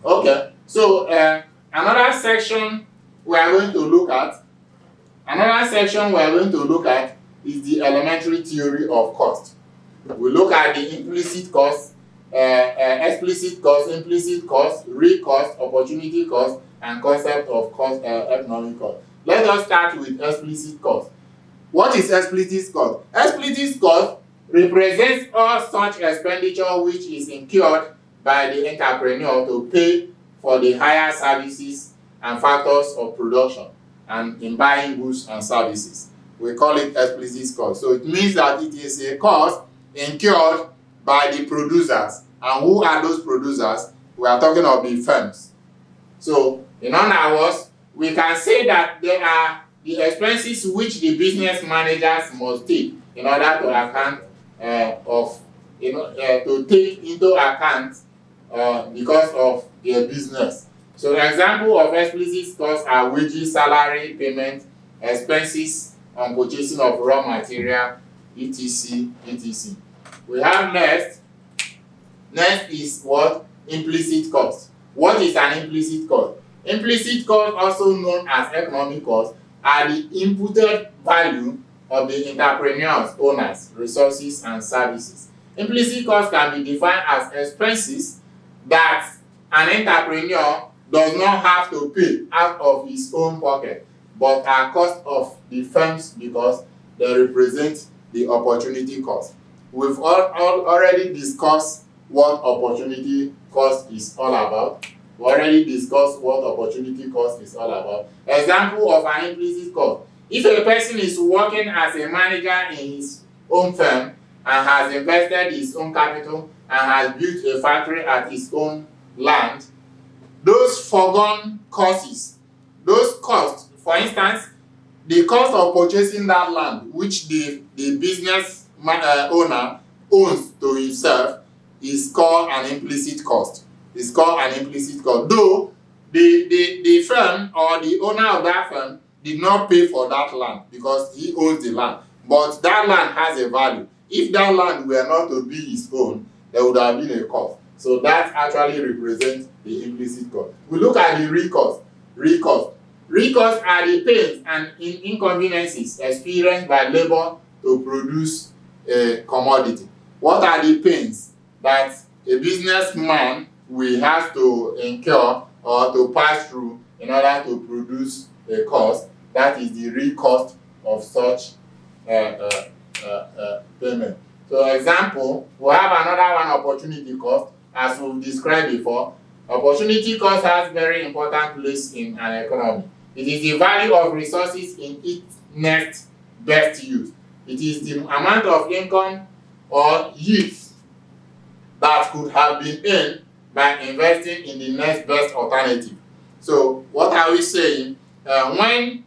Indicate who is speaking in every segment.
Speaker 1: Okay, so another section we are going to look at is the elementary theory of cost. We look at the implicit cost, explicit cost, implicit cost, real cost, opportunity cost, and concept of cost, economic cost. Let us start with explicit cost. What is explicit cost? Explicit cost represents all such expenditure which is incurred by the entrepreneur to pay for the higher services and factors of production and in buying goods and services. We call it explicit cost. So it means that it is a cost incurred by the producers. And who are those producers? We are talking of the firms. So in other words, we can say that there are the expenses which the business managers must take in order to account to take into account because of their business. So example of explicit costs are wages, salary, payment, expenses on purchasing of raw material, etc. etc. We have next is what? Implicit cost. What is an implicit cost? Implicit cost, also known as economic cost, are the inputted value of the entrepreneur's owners, resources, and services. Implicit cost can be defined as expenses that an entrepreneur does not have to pay out of his own pocket, but are cost of the firms because they represent the opportunity cost. We've already discussed what opportunity cost is all about. We already discussed what opportunity cost is all about. Example of an implicit cost. If a person is working as a manager in his own firm and has invested his own capital and has built a factory at his own land, those foregone costs, those costs, for instance, the cost of purchasing that land which the business owner owns to himself is called an implicit cost. It's called an implicit cost. Though the firm or the owner of that firm did not pay for that land because he owns the land. But that land has a value. If that land were not to be his own, there would have been a cost. So that actually represents the implicit cost. We look at the real cost. Real cost. Real costs are the pains and inconveniences experienced by labor to produce a commodity. What are the pains that a businessman will have to incur or to pass through in order to produce a cost? That is the real cost of such payment. So example, we have another one, opportunity cost. As we've described before, opportunity cost has very important place in an economy. It is the value of resources in its next best use. It is the amount of income or yields that could have been earned by investing in the next best alternative. So what are we saying? When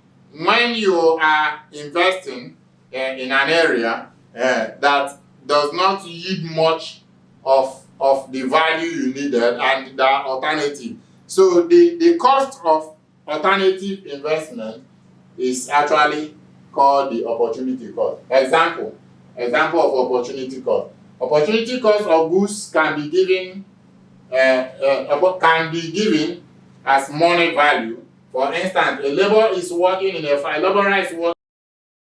Speaker 1: you are investing in an area that does not yield much of the value you needed and the alternative. So the cost of alternative investment is actually called the opportunity cost. Example of opportunity cost. Opportunity cost of goods can be given as money value. For instance, a laborer is working